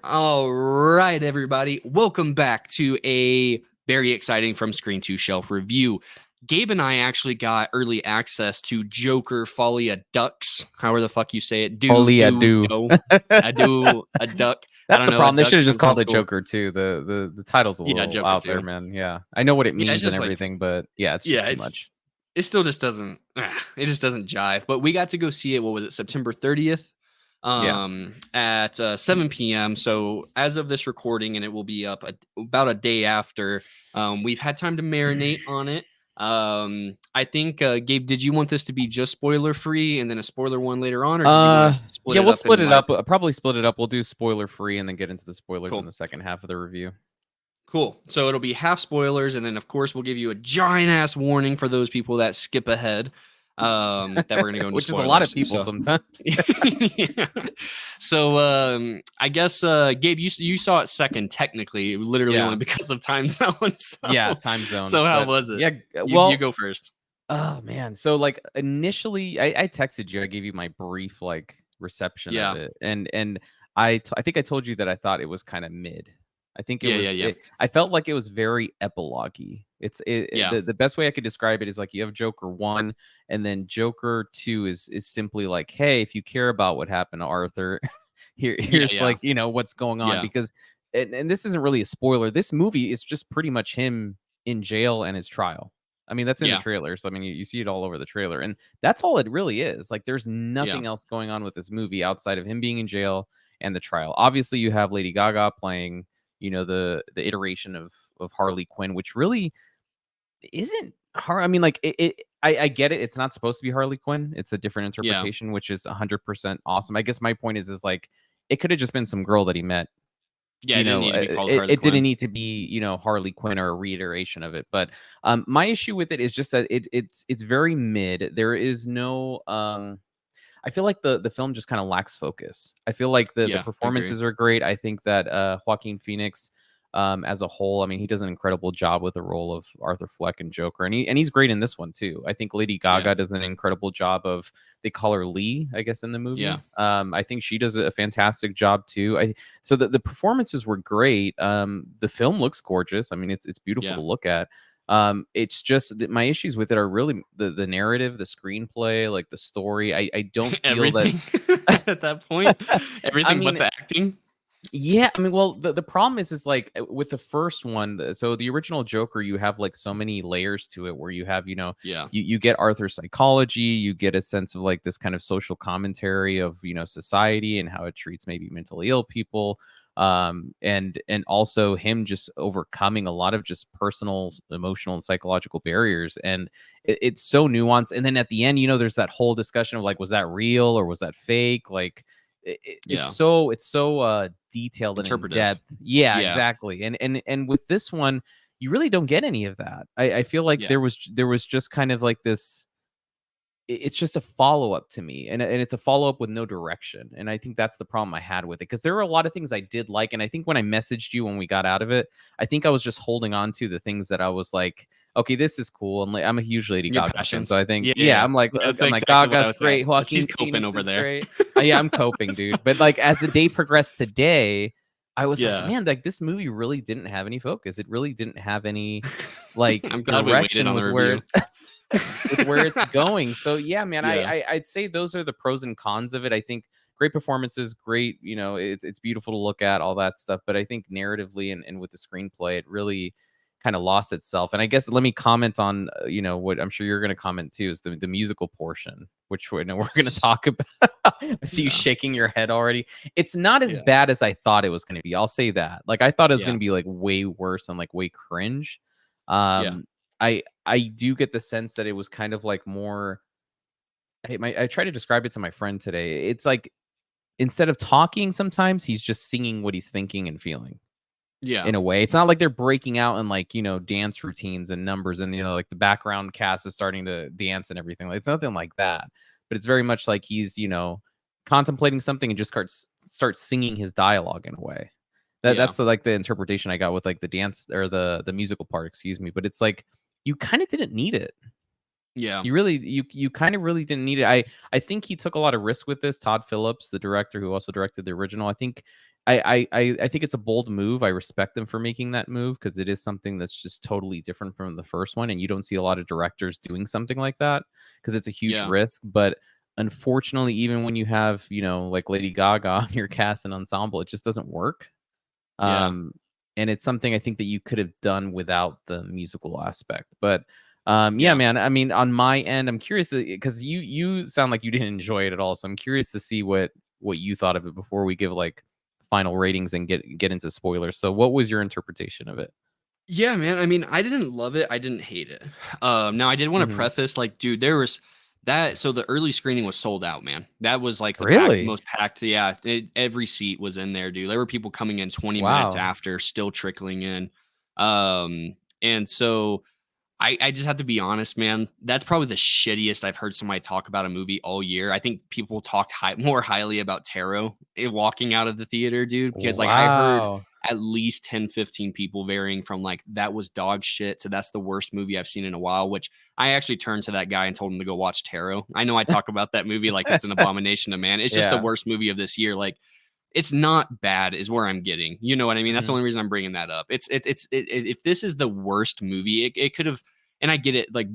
All right, everybody. Welcome back to a very exciting From Screen to Shelf review. Gabe and I actually got early access to Joker Folie a Ducks, however the fuck you say it. Folie à deux. A duck. I That's don't the know. A problem. They duck should have just sounds called it cool. Joker too. The title's a Yeah, little Joker out there, too. man. Yeah, I know what it Yeah, it's means and just like, everything, but yeah, it's just too much. it still just doesn't, it just doesn't jive. But we got to go see it. What was it, September 30th? Yeah. At 7 p.m. So as of this recording, and it will be up about a day after, we've had time to marinate on it. I think, Gabe, did you want this to be just spoiler free and then a spoiler one later on, or did you want to split Yeah, it we'll up? split it up. Probably split it up. We'll do spoiler free and then get into the spoilers in Cool. the second half of the review. Cool. So it'll be half spoilers, and then of course we'll give you a giant ass warning for those people that skip ahead. That we're gonna go into Which is spoilers. a lot of people sometimes. Yeah. So I guess Gabe, you saw it second, technically, literally only because of time zone. Yeah, time zone. So how was it? Yeah, well, you go first. Oh man, so like initially, I texted you. I gave you my brief like reception of it, and I think I told you that I thought it was kind of mid. I think it was. I felt like it was very epilogue-y. The best way I could describe it is like you have Joker 1, and then Joker 2 is simply like, hey, if you care about what happened to Arthur, here's like what's going on, because and this isn't really a spoiler. This movie is just pretty much him in jail and his trial. I mean, that's in the trailers. I mean, you see it all over the trailer, and that's all it really is. Like, there's nothing else going on with this movie outside of him being in jail and the trial. Obviously, you have Lady Gaga playing, the iteration of Harley Quinn, which really isn't hard. I mean, like I get it. It's not supposed to be Harley Quinn. It's a different interpretation, which is 100% awesome. I guess my point is like it could have just been some girl that he met. Yeah, it didn't need to be called Harley it Quinn. didn't need to be, Harley Quinn or a reiteration of it. But my issue with it is just that it's very mid. There is no I feel like the film just kind of lacks focus. I feel like the performances are great. I think that Joaquin Phoenix as a whole, I mean, he does an incredible job with the role of Arthur Fleck and Joker, and he's great in this one too. I think Lady Gaga does an incredible job of, they call her Lee, I guess, in the movie. I think she does a fantastic job too. So the performances were great. The film looks gorgeous. I mean, it's beautiful to look at. It's just that my issues with it are really the narrative, the screenplay, like the story. I don't feel everything that at that point. Everything but the acting. Yeah, I mean, well, the problem is like with the first one, so the original Joker, you have like so many layers to it where you have, you get Arthur's psychology, you get a sense of like this kind of social commentary of, society and how it treats maybe mentally ill people. And also him just overcoming a lot of just personal, emotional, and psychological barriers. And it's so nuanced. And then at the end, there's that whole discussion of like, was that real or was that fake? Like, it's so detailed and in depth. Yeah, exactly. And with this one, you really don't get any of that. I feel like there was just kind of like this. It's just a follow-up to me, and it's a follow-up with no direction. And I think that's the problem I had with it, because there were a lot of things I did like. And I think when I messaged you when we got out of it, I think I was just holding on to the things that I was like, okay, this is cool. And like, I'm a huge Lady Gaga fan, so I think, I'm like, Gaga's great. Joaquin Phoenix over there. Great. Yeah, I'm coping, dude. But like, as the day progressed today, I was like, man, like this movie really didn't have any focus. It really didn't have any like direction with where it's going. So yeah, man, I'd say those are the pros and cons of it. I think great performances, great, it's beautiful to look at, all that stuff. But I think narratively and with the screenplay, it really kind of lost itself. And I guess let me comment on, what I'm sure you're going to comment too, is the musical portion, which we're going to talk about. I see you shaking your head already. It's not as bad as I thought it was going to be. I'll say that. Like, I thought it was going to be like way worse and like way cringe. I do get the sense that it was kind of like more. I try to describe it to my friend today. It's like, instead of talking, sometimes he's just singing what he's thinking and feeling. In a way, it's not like they're breaking out in like, dance routines and numbers, and like the background cast is starting to dance and everything. Like, it's nothing like that, but it's very much like he's contemplating something and just starts singing his dialogue in a way. That's like the interpretation I got with like the dance or the musical part, excuse me. But it's like, you kind of didn't need it. You kind of really didn't need it. I think he took a lot of risk with this. Todd Phillips, the director who also directed the original, I think I think it's a bold move. I respect them for making that move because it is something that's just totally different from the first one, and you don't see a lot of directors doing something like that because it's a huge Yeah. risk. But unfortunately, even when you have, like Lady Gaga on your cast and ensemble, it just doesn't work. Yeah. Um, and it's something I think that you could have done without the musical aspect. But yeah, Yeah. man. I mean, on my end, I'm curious because you sound like you didn't enjoy it at all. So I'm curious to see what you thought of it before we give like final ratings and get into spoilers. So what was your interpretation of it? Yeah, man. I mean, I didn't love it. I didn't hate it. Now I did want to Mhm. preface, like, dude, there was that. So the early screening was sold out, man. That was like the Really? most packed. Yeah, every seat was in there, dude. There were people coming in 20 minutes Wow. after, still trickling in. And so I just have to be honest, man. That's probably the shittiest I've heard somebody talk about a movie all year. I think people talked more highly about Tarot walking out of the theater, dude, because like I heard Wow. at least 10, 15 people varying from like that was dog shit to that's the worst movie I've seen in a while, which I actually turned to that guy and told him to go watch Tarot. I know I talk about that movie like it's an abomination to man. It's just the Yeah. worst movie of this year. Like it's not bad is where I'm getting. You know what I mean? That's the Mhm. only reason I'm bringing that up. If this is the worst movie, it could have, and I get it, like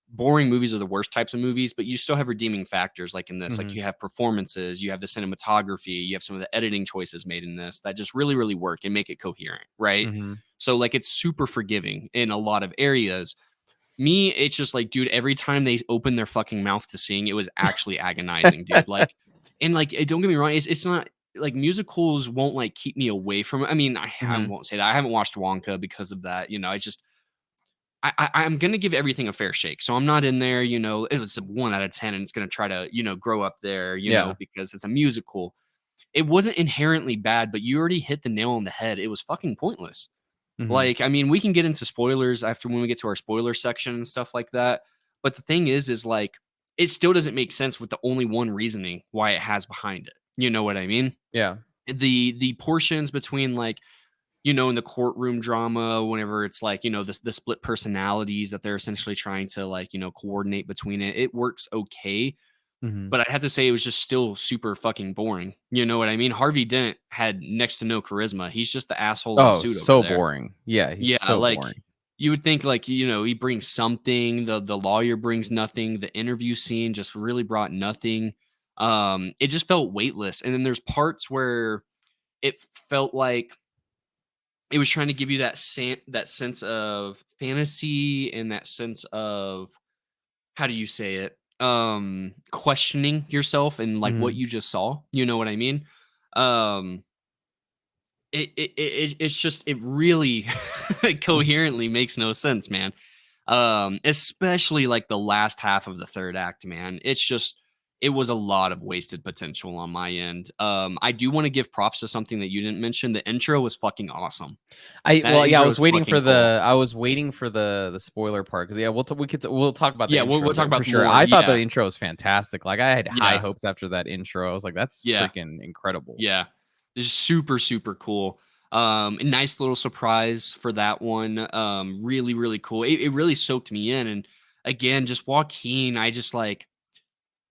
boring movies are the worst types of movies, but you still have redeeming factors like in this. Like Mhm. you have performances, you have the cinematography, you have some of the editing choices made in this that just really, really work and make it coherent, right? Mhm. So like it's super forgiving in a lot of areas. Me, it's just like, dude, every time they open their fucking mouth to sing, it was actually agonizing, dude. Like, and like, don't get me wrong, it's not like musicals won't like keep me away from it. I mean, I Mhm. won't say that. I haven't watched Wonka because of that. You know, I just I'm gonna give everything a fair shake. So I'm not in there, it was a 1 out of 10 and it's gonna try to, grow up there, Yeah. because it's a musical. It wasn't inherently bad, but you already hit the nail on the head. It was fucking pointless. Mhm. Like, I mean, we can get into spoilers after when we get to our spoiler section and stuff like that. But the thing is like, it still doesn't make sense with the only one reasoning why it has behind it. You know what I mean? Yeah. The portions between like, in the courtroom drama, whenever it's like, the split personalities that they're essentially trying to like, coordinate between it, it works okay. Mhm. But I'd have to say it was just still super fucking boring. You know what I mean? Harvey Dent had next to no charisma. He's just the asshole in the Oh, suit over so there. boring. Yeah, he's Yeah, so like boring. you would think like, he brings something, the lawyer brings nothing, the interview scene just really brought nothing. It just felt weightless. And then there's parts where it felt like it was trying to give you that sense of fantasy and that sense of how do you say it? Questioning yourself and like what Mhm. you just saw. You know what I mean? Um, it's just it really Mhm. coherently makes no sense, man. Especially like the last half of the third act, man. It was a lot of wasted potential on my end. I do want to give props to something that you didn't mention. The intro was fucking awesome. That Yeah, intro is fucking cool. I was waiting for the spoiler part because yeah, we'll talk about the Yeah, we'll intro, talk but for about sure, more. I thought the Yeah, intro was fantastic. Like I had high yeah, hopes after that intro. I was like, that's yeah. freaking incredible. Yeah. This is super, super cool. A nice little surprise for that one. Really, really cool. It really soaked me in. And again, just Joaquin, I just like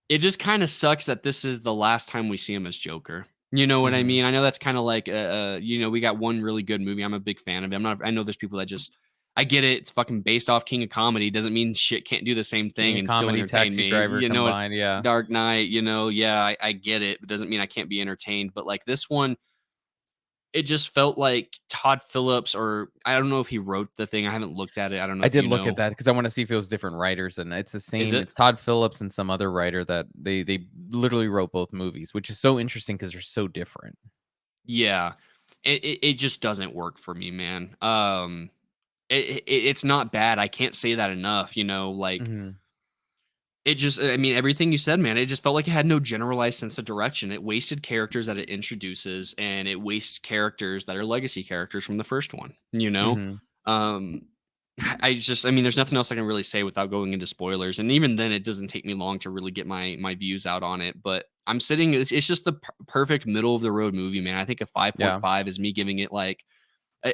it just kind of sucks that this is the last time we see him as Joker. You know what I Mhm. mean? I know that's kind of like we got one really good movie. I'm a big fan of it. I know there's people that just I get it. It's fucking based off King of Comedy. Doesn't mean shit can't do the same King thing of and still comedy, entertain taxi me. driver You know, combined. Yeah. Dark Knight, yeah, I get it. But doesn't mean I can't be entertained. But like this one, it just felt like Todd Phillips, or I don't know if he wrote the thing. I haven't looked at it. I don't know I if did you look at know. that because I want to see if it was different writers, and it's the Is same. it? It's Todd Phillips and some other writer that they literally wrote both movies, which is so interesting because they're so different. Yeah. It just doesn't work for me, man. It's not bad. I can't say that enough, like Mhm. it just I mean, everything you said, man, it just felt like it had no generalized sense of direction. It wasted characters that it introduces, and it wastes characters that are legacy characters from the first one, you know? Mhm. Um, I mean, there's nothing else I can really say without going into spoilers, and even then, it doesn't take me long to really get my views out on it, but I'm sitting it's just the perfect middle of the road movie, man. I think a Yeah. 5.5 is me giving it, like,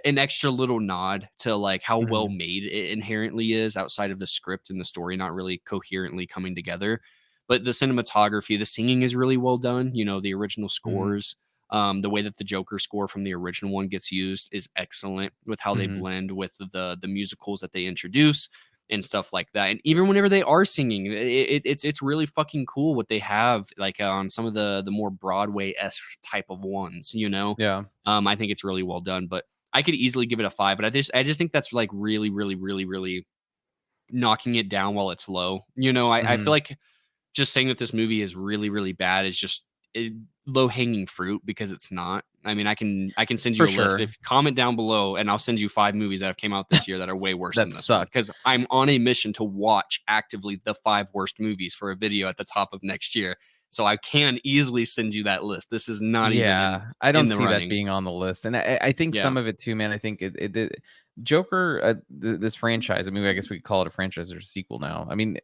an extra little nod to like how well Mhm. made it inherently is outside of the script and the story not really coherently coming together. But the cinematography, the singing is really well done. The original Mhm. scores. The way that the Joker score from the original one gets used is excellent with how they blend with the musicals that they introduce and stuff like that. And even whenever they are singing, it's really fucking cool what they have, like on some of the more Broadway-esque type of ones, you know? Yeah. I think it's really well done, but I could easily give it a 5, but I just think that's like really, really, really, really knocking it down while it's low. You know, I feel like just saying that this movie is really, really bad is just low hanging fruit because it's not. I mean, I can send For you a list. sure. If comment down below, and I'll send you 5 movies that have came out this year that are way worse That than this one. suck. Because I'm on a mission to watch actively the 5 worst movies for a video at the top of next year. So I can easily send you that list. This is not even I don't in the see that running. being on the list, and I think Yeah, some of it too, man. I think Joker, this franchise. I mean, I guess we could call it a franchise or a sequel now. I mean,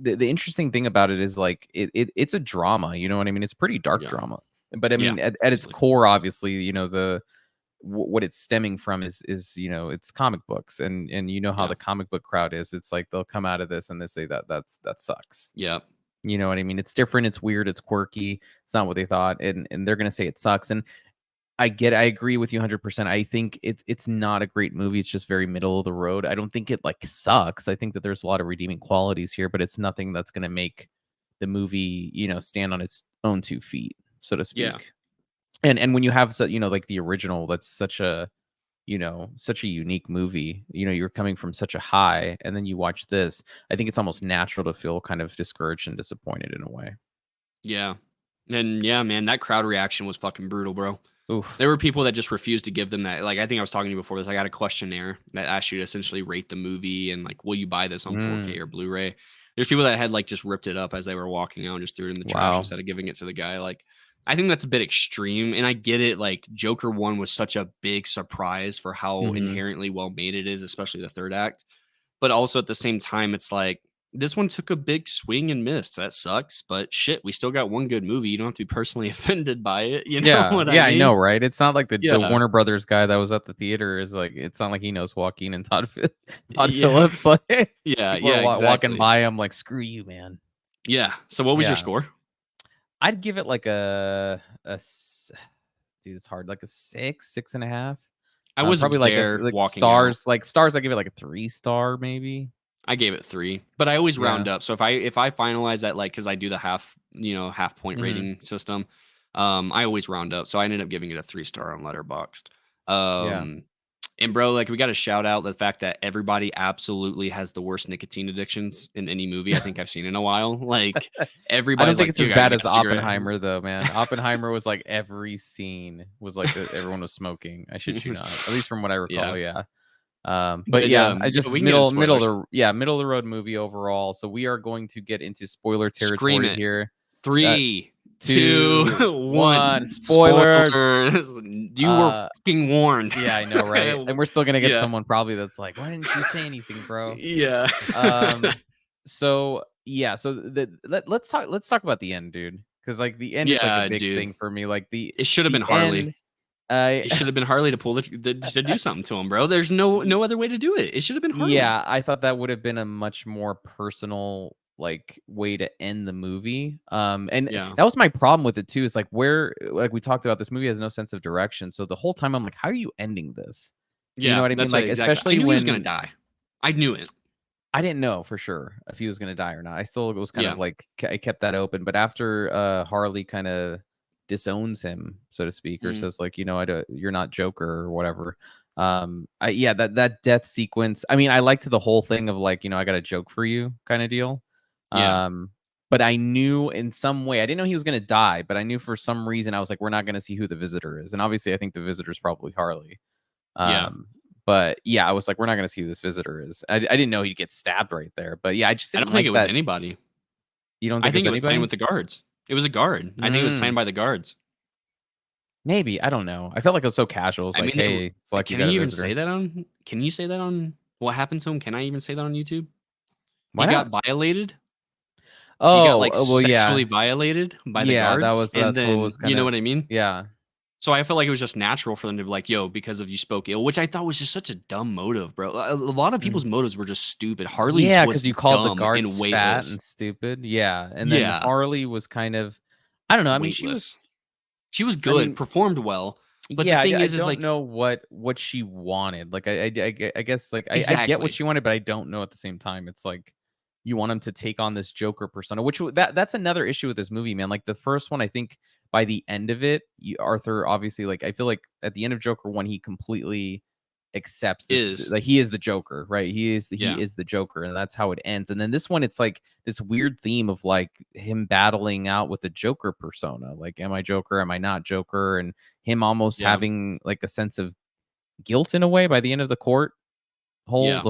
the interesting thing about it is like it's a drama. You know what I mean? It's a pretty dark yeah, drama, but I yeah. mean, at its Easily. core, obviously, you know what it's stemming from is you know it's comic books, and you know how Yeah, the comic book crowd is. It's like they'll come out of this and they say that sucks. yeah, You know what I mean? It's different, it's weird, it's quirky, it's not what they thought, and they're gonna say it sucks, and I agree with you 100%. I think it's not a great movie, it's just very middle of the road. I don't think it, like, sucks. I think that there's a lot of redeeming qualities here, but it's nothing that's gonna make the movie, you know, stand on its own 2 feet, so to yeah. speak. And when you have you know, like, the original, that's such a you know, such a unique movie. You know, you're coming from such a high, and then you watch this. I think it's almost natural to feel kind of discouraged and disappointed in a way. Yeah. And yeah, man, that crowd reaction was fucking brutal, bro. Oof. There were people that just refused to give them that. Like, I think I was talking to you before this. I got a questionnaire that asked you to essentially rate the movie and like, will you buy this on 4K Mm, or Blu-ray? There's people that had like just ripped it up as they were walking out and just threw it in the trash wow. instead of giving it to the guy. Like, I think that's a bit extreme. And I get it. Like, Joker 1 was such a big surprise for how Mhm. inherently well made it is, especially the third act. But also at the same time, it's like this one took a big swing and missed. That sucks. But shit, we still got one good movie. You don't have to be personally offended by it. You know Yeah, what I yeah, I mean? know, right? It's not like the Yeah. Warner Brothers guy that was at the theater is like it's not like he knows Joaquin and Todd Yeah. Phillips, like, Yeah. people are Yeah. walking Exactly. by him like, "Screw you, man." Yeah. So what was your Yeah. score? I'd give it like a s dude, it's hard, like a 6, 6.5. I was Probably there like walking out. stars, I give it like a 3 star maybe. I gave it 3, but I always Yeah. round up. So if I finalize that, like, because I do the half point Mhm. rating system, I always round up. So I ended up giving it a 3 star on Letterboxd. Yeah. And bro, like we got to shout out the fact that everybody absolutely has the worst nicotine addictions in any movie I think I've seen in a while. Like I don't everybody's think like, it's dude, as you bad got as a cigarette? Oppenheimer though, man. Oppenheimer was like every scene was like everyone was smoking. I shit you not. At least from what I recall, Yeah, yeah. But but yeah, I yeah, just we can get into spoilers. middle of the road movie overall. So we are going to get into spoiler Scream territory it. here. Uh, 3, 2, 2, 1, 1. spoilers. Spoilers. You were Uh fucking warned. yeah, I know, right? And we're still gonna get Yeah. someone probably that's like, why didn't you say anything, bro? Yeah. Um so yeah, so let's talk about the end, dude. Cause like the end is like a Yeah, big dude. thing for me. Like It should have been the Harley. end I It should have been Harley to pull to do something to him, bro. There's no other way to do it. It should have been Harley. yeah, I thought that would have been a much more personal like way to end the movie. And Yeah. that was my problem with it too. Is like where like we talked about, this movie has no sense of direction. So the whole time I'm like, how are you ending this? You know Yeah, what I mean? that's what Like exactly. I especially knew he was gonna when die. I knew it. I didn't know for sure if he was gonna die or not. I still was kind Yeah. of like I kept that open. But after Harley kind of disowns him, so to speak, or Mm, says like, you know, you're not Joker or whatever. Yeah, that death sequence. I mean, I liked the whole thing of like, you know, I got a joke for you kind of deal. yeah. But I knew in some way, I didn't know he was gonna die, but I knew for some reason I was like, we're not gonna see who the visitor is, and obviously I think the visitor is probably Harley. Yeah. Um, but yeah, I was like, we're not gonna see who this visitor is. I didn't know he'd get stabbed right there. But yeah, I just I didn't don't think like it was that. anybody. You don't I think think it's it was planned anybody? with the guards. It was a guard. I think it was planned Mm, by the guards. maybe. I don't know. I felt like it was so casual. It's I like, mean, hey, Fleck, you can got a you even say visitor. that on? Can you say that on what happened to him? Can I even say that on YouTube? Why He got not? violated. He got like Well, yeah. sexually violated by the Yeah, guards, and that's what then was you kind know of what I mean. yeah. So I felt like it was just natural for them to be like, "Yo, because of you spoke ill," which I thought was just such a dumb motive, bro. A lot of Mm. people's motives were just stupid. Harley's Yeah, was because you called the dumb and guards fat weightless. and stupid. Yeah. And then Yeah, Harley was kind of I don't know. I mean, she was weightless. She was I good, mean, performed well. But the yeah, thing I is don't like know what she wanted. Like, I guess, like, I get what exactly. she wanted, but I don't know at the same time. It's like you want him to take on this Joker persona, which that's another issue with this movie, man. Like the first one, I think by the end of it, Arthur obviously, like, I feel like at the end of Joker 1, he completely accepts this, Is. like, he is the Joker, right? He Yeah. is the Joker, and that's how it ends. And then this one, it's like this weird theme of like him battling out with the Joker persona. Like, am I Joker? Am I not Joker? And him almost Yeah. having like a sense of guilt in a way by the end of Yeah. the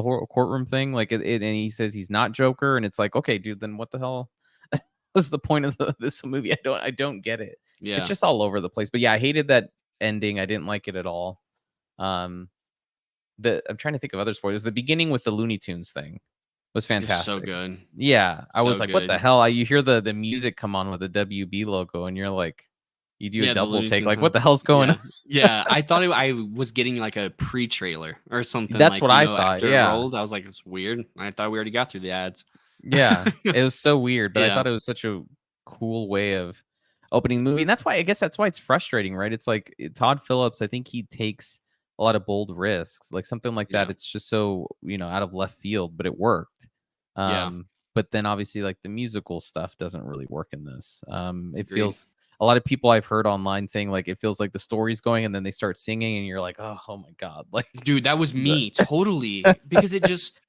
whole courtroom thing. Like and he says he's not Joker, and it's like, okay, dude, then what the hell was the point of this movie? I don't get it. It's Yeah. just all over the place. But yeah, I hated that ending. I didn't like it at all. Um, I'm trying to think of other spoilers. The beginning with the Looney Tunes thing was It's so fantastic. good. Yeah, I So was like, what the good. hell? You hear the music come on with the WB logo, and you're like, you do a Yeah, the double Looney take, Tunes like, what one. the hell's going Yeah. on? Yeah. I thought I was getting like a pre-trailer or something That's like, what I thought. after it Yeah. rolled. I was like, it's weird. I thought we already got through the ads. Yeah, it was so weird, but I Yeah. thought it was such a cool way of opening the movie, and that's why, I guess that's why it's frustrating, right? It's like Todd Phillips, I think he takes a lot of bold risks, like something like that. Yeah. It's just so, out of left field, but it worked. Yeah. But then obviously, like, the musical stuff doesn't really work in this. It Agreed. feels, a lot of people I've heard online saying like it feels like the story's going, and then they start singing, and you're like, oh my god, like Dude, that was the me totally because it just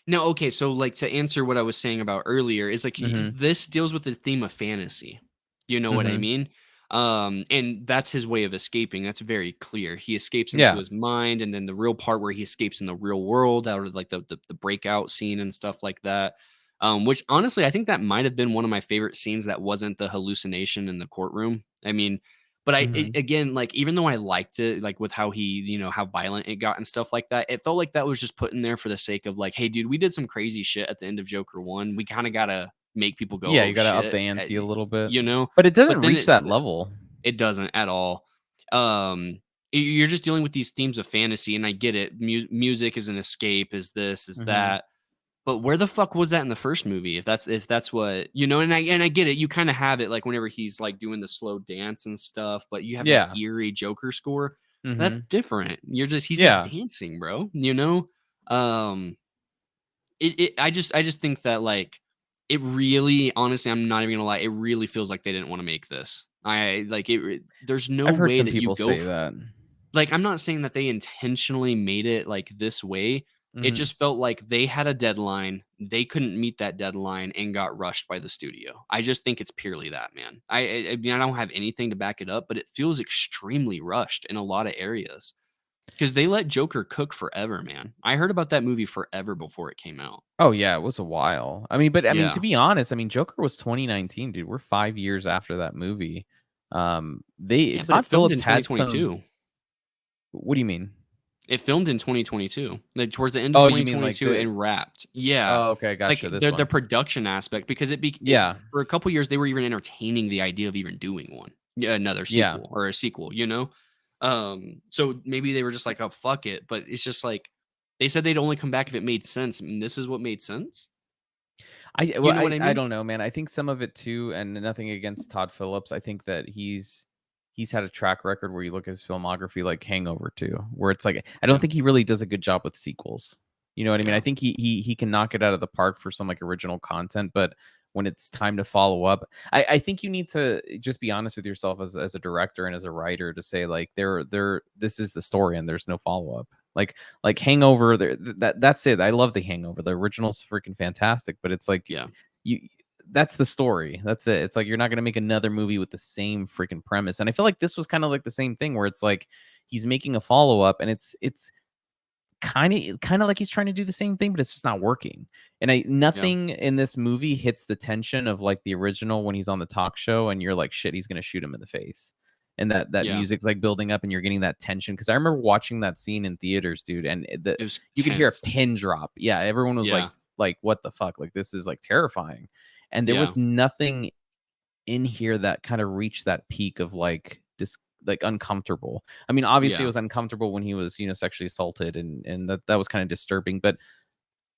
no, okay, so like to answer what I was saying about earlier is like Mhm, this deals with the theme of fantasy. You know what I mhm, mean? And that's his way of escaping. That's very clear. He escapes into yeah, his mind, and then the real part where he escapes in the real world out of like the breakout scene and stuff like that. Which honestly, I think that might have been one of my favorite scenes that wasn't the hallucination in the courtroom. I mean, but mhm. again, like even though I liked it, like with how he, how violent it got and stuff like that, it felt like that was just put in there for the sake of like, hey, dude, we did some crazy shit at the end of Joker one. We kind of gotta make people go, Yeah, oh you gotta up shit, the ante a little bit. you know. But it doesn't But then reach it's that level. it doesn't at all. You're just dealing with these themes of fantasy, and I get it. Music is an escape, is this, is Mhm. that. But where the fuck was that in the first movie? If that's what and I get it. You kind of have it like whenever he's like doing the slow dance and stuff, but you have that Yeah. eerie Joker score. That's Mhm. different. He's just Yeah. dancing, bro. Um, I just think that like it really, honestly, I'm not even gonna lie, it really feels like they didn't want to make this. I like it. There's no I've heard way some that you people go say that. like, I'm not saying that they intentionally made it, like, this way. It Mhm. just felt like they had a deadline, they couldn't meet that deadline, and got rushed by the studio. I just think it's purely that, man. I mean, I don't have anything to back it up, but it feels extremely rushed in a lot of areas because they let Joker cook forever, man. I heard about that movie forever before it came out. Oh, yeah, it was a while. I mean, to Yeah. be honest, I mean, Joker was 2019, dude. We're 5 years after that movie. They Yeah, but it Todd filmed in Phillips had some. 2022. What do you mean? It filmed in 2022, like, towards the end of Oh, you mean like 2022 the. and wrapped. Yeah. Oh, okay, Like, gotcha, this the one. production aspect because it Yeah. for a couple years, they were even entertaining the idea of even doing one. Yeah, another Yeah. sequel or a sequel, you know? So maybe they were just like, "Oh, fuck it," but it's just like, they said they'd only come back if it made sense, and this is what made sense? You know what I I mean? don't know, man. I think some of it too, and nothing against Todd Phillips. I think that he's had a track record where you look at his filmography, like Hangover too, where it's like I don't Yeah, think he really does a good job with sequels. You know what I mean? I yeah, think he can knock it out of the park for some like original content, but when it's time to follow up, I think you need to just be honest with yourself as a director and as a writer to say like there this is the story and there's no follow up. Like Hangover, that's it. I love the Hangover. The original's freaking fantastic, but it's like yeah, you that's the story. That's it. It's like you're not gonna make another movie with the same freaking premise. And I feel like this was kind of like the same thing where it's like he's making a follow up and it's kind of like he's trying to do the same thing, but it's just not working. And yeah, nothing in this movie hits the tension of like the original when he's on the talk show and you're like, shit, he's gonna shoot him in the face. And that yeah. music's like building up and you're getting that tension. Cause I remember watching that scene in theaters, dude, and It was you could hear a tense. pin drop. Yeah, everyone was Yeah, like, what the fuck? Like this is like terrifying. And there yeah, was nothing in here that kind of reached that peak of like like uncomfortable. I mean, obviously it yeah. was uncomfortable when he was, sexually assaulted and that was kind of disturbing, but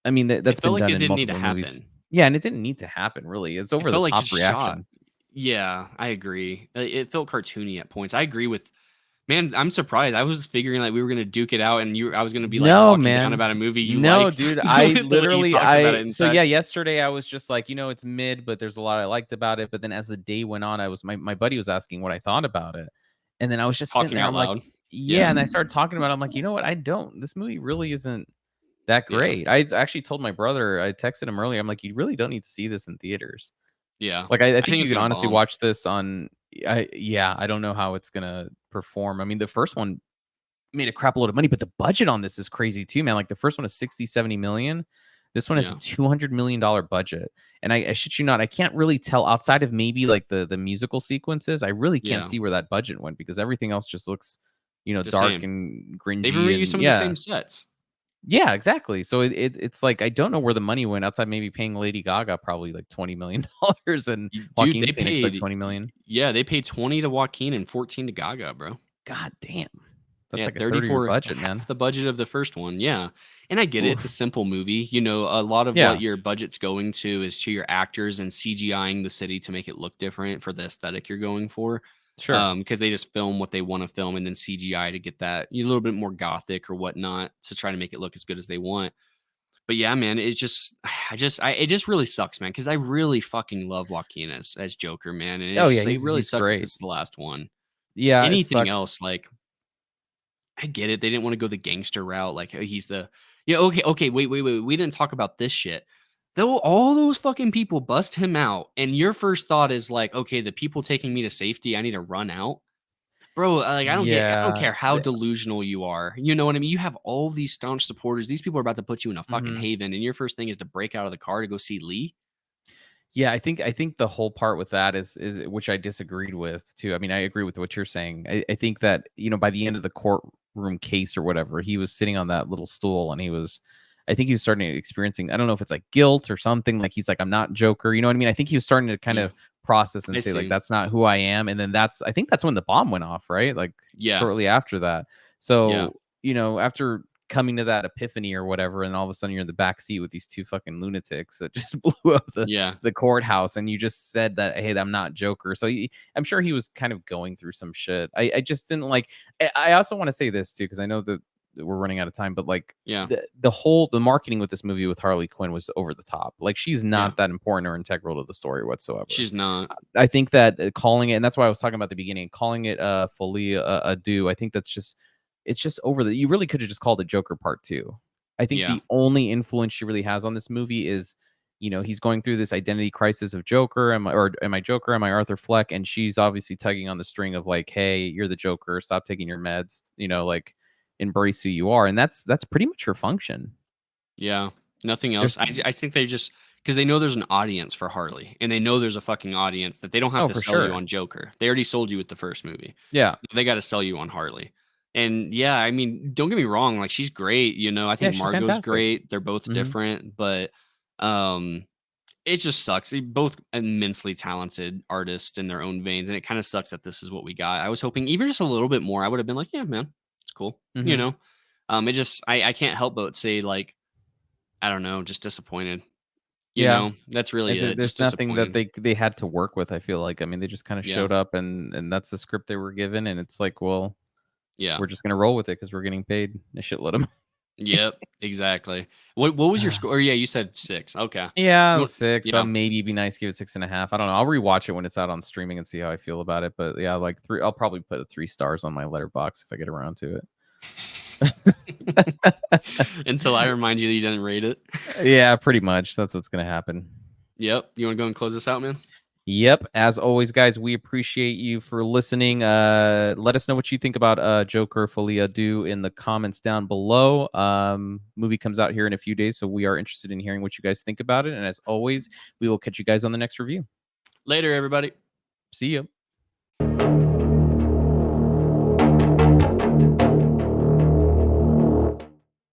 I mean It that's felt been like done it in didn't need to multiple movies. happen. Yeah, and it didn't need to happen really. It's It over the felt like top just shot. reaction. Yeah, I agree. It felt cartoony at points. I agree with. Man, I'm surprised. I was figuring like we were gonna duke it out, and I was gonna be like No, talking down man. about a movie you No, liked dude. I the way you literally talked about it I in so yeah, text. yesterday I was just like, it's mid, but there's a lot I liked about it. But then as the day went on, I was my buddy was asking what I thought about it. And then I was just sitting Talking there. out I'm like, loud. yeah. Yeah, And I started talking about it. I'm like, you know what? I don't. This movie really isn't that yeah, great. I actually told my brother, I texted him earlier. I'm like, you really don't need to see this in theaters. yeah. Like, I I think think you it's could gonna honestly bomb. watch this on. I don't know how it's gonna perform. I mean, the first one made a crap load of money, but the budget on this is crazy too, man. Like the first one is 60, 70 million. This one has a Yeah, $200 million budget. And I shit you not, I can't really tell outside of maybe like the musical sequences. I really can't yeah. see where that budget went because everything else just looks, The dark same. and They even gringy reused and some of the yeah. same sets. Yeah, exactly. So it's like I don't know where the money went outside maybe paying Lady Gaga probably like $20 million and Dude, Joaquin they Phoenix like paid. 20 million. Yeah, they paid 20 to Joaquin and 14 to Gaga, bro. God damn. That's Yeah, like a third of your 34, budget, man. half the budget of the first one. Yeah. And I get it. It's a Oof. simple movie. A lot of what Yeah, your budget's going to is to your actors and CGIing the city to make it look different for the aesthetic you're going for. sure. Because they just film what they want to film and then CGI to get that a little bit more gothic or whatnot to try to make it look as good as they want. But yeah, man, it's just, it just really sucks, man, because I really fucking love Joaquin as Joker, man, and Oh it's yeah, just, it really he's sucks that great. this is the last one. Yeah, it Anything sucks. else, like, I get it. They didn't want to go the gangster route. Like he's the yeah. Okay. Wait. We didn't talk about this shit. Though all those fucking people bust him out, and your first thought is like, okay, the people taking me to safety, I need to run out, bro. Like I don't Yeah. care how delusional you are. You know what I mean? You have all these staunch supporters. These people are about to put you in a fucking Mhm. haven, and your first thing is to break out of the car to go see Lee. Yeah, I think the whole part with that is which I disagreed with too. I mean, I agree with what you're saying. I think that, by the end of the courtroom case or whatever, he was sitting on that little stool and I think he was starting to experiencing, I don't know if it's like guilt or something, like he's like, I'm not Joker. You know what I mean? I think he was starting to kind Yeah, of process and I say, like, see. that's not who I am. And then I think that's when the bomb went off, right? Like Yeah, shortly after that. yeah, So, after coming to that epiphany or whatever, and all of a sudden you're in the back seat with these two fucking lunatics that just blew up yeah, the courthouse, and you just said that, hey, I'm not Joker. So I'm sure he was kind of going through some shit. I just didn't like. I also want to say this too, because I know that we're running out of time, but like yeah, the marketing with this movie with Harley Quinn was over the top. Like she's yeah. not that important or integral to the story whatsoever. She's not. I think that calling it, and that's why I was talking about at the beginning, calling it Folie a do. I think that's just it's just over the. You really could have just called it Joker Part Two. I think Yeah, the only influence she really has on this movie is, he's going through this identity crisis of Joker. Am I Joker? Am I Arthur Fleck? And she's obviously tugging on the string of like, hey, you're the Joker. Stop taking your meds. Like embrace who you are. And that's pretty much her function. yeah. Nothing else. There's I think they just because they know there's an audience for Harley, and they know there's a fucking audience that they don't have oh to for sell you sure. on Joker. They already sold you with the first movie. Yeah. They got to sell you on Harley. And yeah, I mean, don't get me wrong, like she's great, I Yeah, think she's Margot's fantastic. great. They're both Hmm. different, but um it just sucks. They both immensely talented artists in their own veins, and it kind of sucks that this is what we got. I was hoping even just a little bit more. I would have been like, yeah, man, it's cool. Hmm. It just I can't help but say like I don't know, just disappointed. Yeah. That's really it. There's Just nothing that disappointed. they had to work with, I feel like. I mean, they just kinda Yeah. showed up and that's the script they were given, and it's like, well, Yeah. we're just gonna roll with it because 'cause we're getting paid a shitload of money. Yep. Exactly. What was your score? Yeah, you said 6. Okay. Yeah, You want, 6, yeah. maybe be nice, give it 6.5. I don't know. I'll rewatch it when it's out on streaming and see how I feel about it, but yeah, like 3 I'll probably put a 3 stars on my letterbox if I get around to it. Until I remind you that you didn't rate it. Yeah, pretty much. That's what's gonna happen. Yep. You want to go and close this out, man? Yep. As always, guys, we appreciate you for listening. Let us know what you think about Joker Folie Do in the comments down below. Movie comes out here in a few days, so we are interested in hearing what you guys think about it. And as always, we will catch you guys on the next review. Later, everybody. See you.